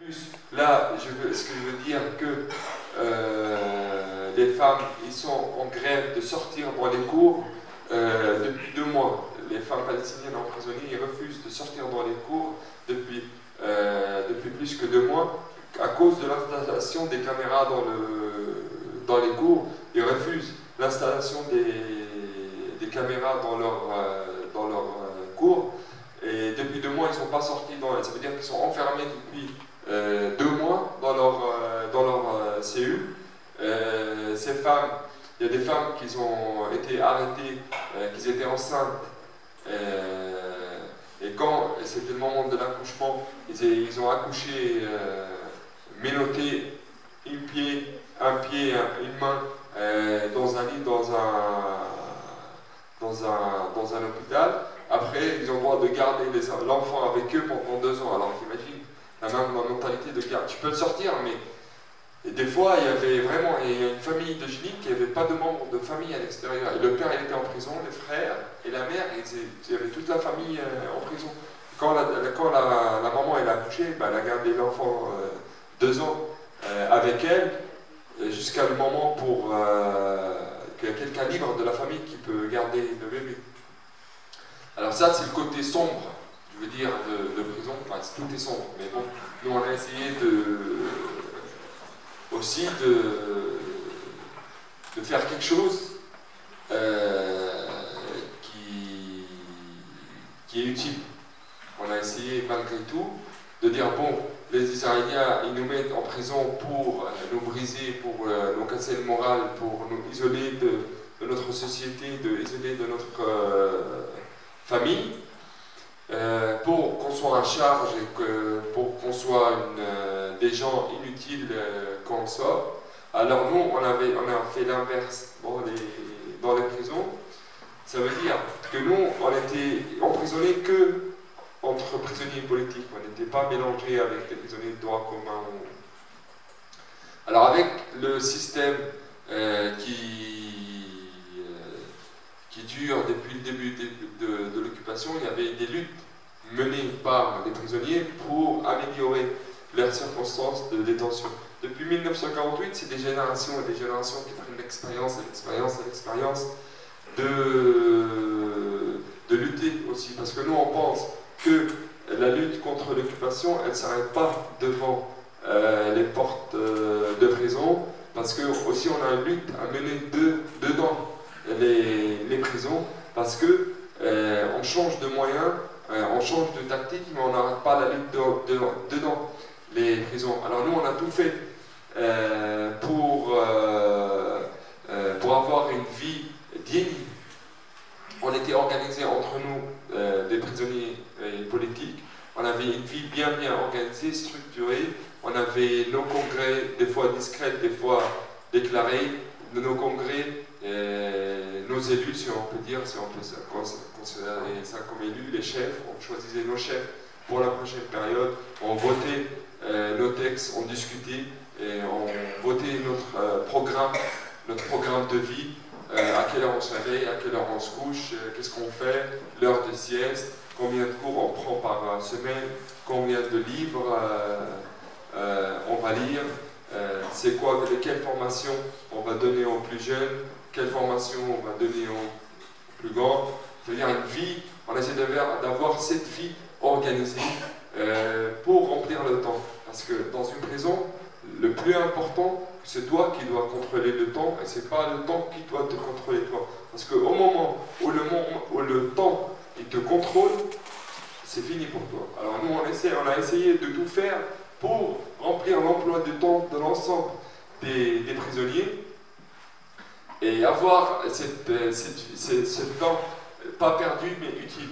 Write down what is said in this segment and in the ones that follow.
Plus, là, ce que je veux dire que les femmes, ils sont en grève de sortir dans les cours depuis 2 mois. Les femmes palestiniennes emprisonnées, ils refusent de sortir dans les cours depuis plus que 2 mois à cause de l'installation des caméras dans les cours. Ils refusent l'installation des caméras dans leur cours. Et depuis 2 mois, ils ne sont pas sortis. Ça veut dire qu'ils sont enfermés depuis 2 mois dans leur cellule. Ces femmes, il y a des femmes qui ont été arrêtées, qui étaient enceintes. Et quand c'était le moment de l'accouchement, ils ont accouché menottés, un pied, une main dans un lit, dans un hôpital. Après, ils ont le droit de garder l'enfant avec eux pendant 2 ans. Alors t'imagines, la même mentalité de garde. Tu peux le sortir, mais et des fois, il y avait vraiment une famille de Eugénie qui n'avait pas de membres de famille à l'extérieur. Et le père, il était en prison, les frères et la mère, il y avait toute la famille en prison. Quand la maman elle a accouché, elle a gardé l'enfant 2 ans avec elle, jusqu'à le moment pour qu'il y ait quelqu'un libre de la famille qui peut garder le bébé. Alors ça, c'est le côté sombre, je veux dire, de prison. Enfin, tout est sombre, mais bon, nous on a essayé aussi de faire quelque chose qui est utile. On a essayé malgré tout de dire, bon, les Israéliens, ils nous mettent en prison pour nous briser, pour nous casser le moral, pour nous isoler de notre société, isoler de notre famille, pour qu'on soit en charge et pour qu'on soit des gens inutiles quand on sort. Alors nous, on a fait l'inverse dans les prisons. Ça veut dire que nous, on était emprisonnés que entre prisonniers politiques. On n'était pas mélangés avec des prisonniers de droit commun. Alors avec le système qui dure depuis le début de l'occupation, il y avait des luttes menées par les prisonniers pour améliorer leurs circonstances de détention. Depuis 1948, c'est des générations et des générations qui prennent l'expérience de lutter aussi. Parce que nous, on pense que la lutte contre l'occupation, elle ne s'arrête pas devant les portes de prison, parce que aussi on a une lutte à mener dedans les prisons, parce que on change de moyens, on change de tactique, mais on n'arrête pas la lutte dedans les prisons. Alors nous, on a tout fait pour avoir une vie digne. On était organisés entre nous, des prisonniers politiques. On avait une vie bien organisée, structurée. On avait nos congrès, des fois discrets, des fois déclarés. Nos congrès, nos élus, si on peut dire, si on peut considérer ça comme élus, les chefs, on choisissait nos chefs pour la prochaine période. On votait nos textes, on discutait, et on votait notre programme de vie. À quelle heure on se réveille, à quelle heure on se couche, qu'est-ce qu'on fait, l'heure de sieste, combien de cours on prend par semaine, combien de livres on va lire, quelle formation on va donner aux plus jeunes, quelle formation on va donner aux plus grands. C'est-à-dire une vie, on essaie d'avoir cette vie organisée pour remplir le temps. Parce que dans une prison, le plus important, c'est toi qui dois contrôler le temps, et c'est pas le temps qui doit te contrôler toi. Parce qu'au moment où le temps il te contrôle, c'est fini pour toi. Alors nous, on a essayé de tout faire pour remplir l'emploi du temps de l'ensemble des prisonniers et avoir ce temps pas perdu mais utile.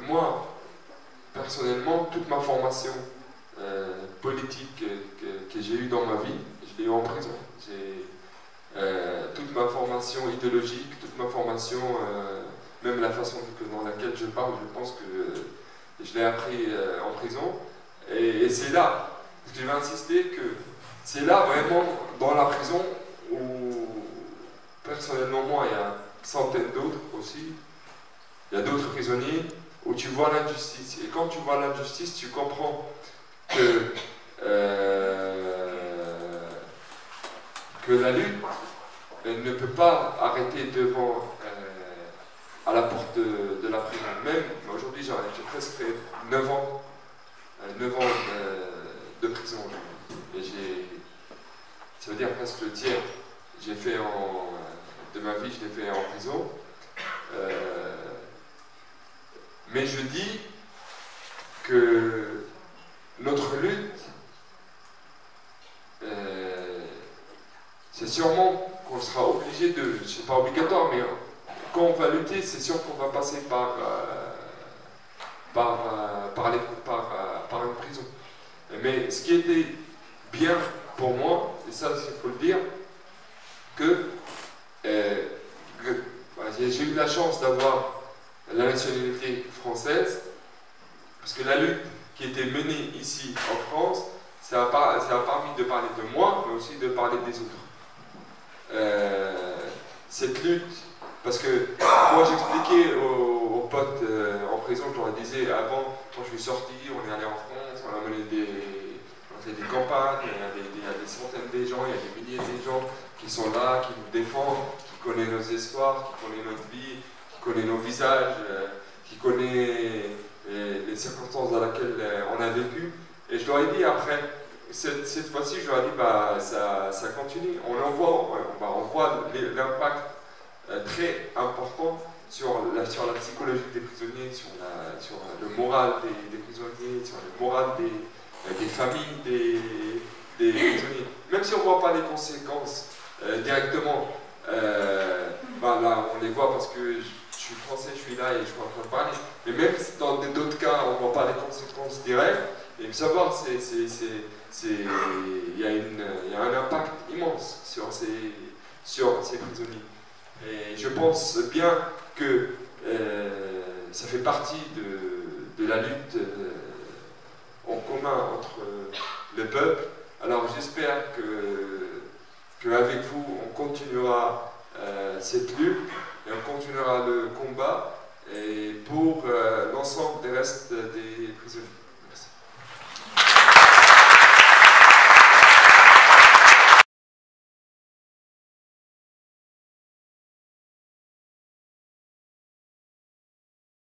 Moi, personnellement, toute ma formation politique que j'ai eue dans ma vie, je l'ai eue en prison. Toute ma formation idéologique, toute ma formation, même la façon dans laquelle je parle, je pense que je l'ai appris en prison. Et c'est là, parce que je vais insister que c'est là vraiment, dans la prison, où personnellement moi, il y a une centaine d'autres aussi, il y a d'autres prisonniers, où tu vois l'injustice. Et quand tu vois l'injustice, tu comprends que que la lutte ne peut pas arrêter devant, à la porte de la prison. Même aujourd'hui, j'ai presque fait 9 ans, 9 ans de prison. Et ça veut dire presque le tiers. J'ai fait de ma vie, je l'ai fait en prison. Mais je dis que notre lutte, c'est sûrement qu'on sera obligé de, c'est pas obligatoire, mais quand on va lutter, c'est sûr qu'on va passer par une prison. Mais ce qui était bien pour moi, et ça il faut le dire, que j'ai eu la chance d'avoir la nationalité française, parce que la lutte qui était menée ici en France, ça a permis de parler de moi, mais aussi de parler des autres. Cette lutte, parce que moi j'expliquais aux potes en prison, je leur disais avant, quand je suis sorti, on est allé en France, on a fait des campagnes, il y a des centaines de gens, il y a des milliers de gens qui sont là, qui nous défendent, qui connaissent nos espoirs, qui connaissent notre vie, qui connaissent nos visages, qui connaissent les circonstances dans lesquelles on a vécu. Et je leur ai dit après, cette fois-ci, je leur ai dit, bah, ça continue. On voit l'impact très important sur la psychologie des prisonniers, sur le moral des prisonniers, sur le moral des familles des prisonniers. Même si on ne voit pas les conséquences directement, là on les voit parce que je suis français, je suis là et je suis en train de parler. Mais même dans d'autres cas, on ne voit pas les conséquences directes. Et savoir, il y a un impact immense sur ces prisonniers. Et je pense bien que ça fait partie de la lutte en commun entre le peuple. Alors j'espère qu'avec vous, on continuera cette lutte et on continuera le combat et pour l'ensemble des restes des prisonniers.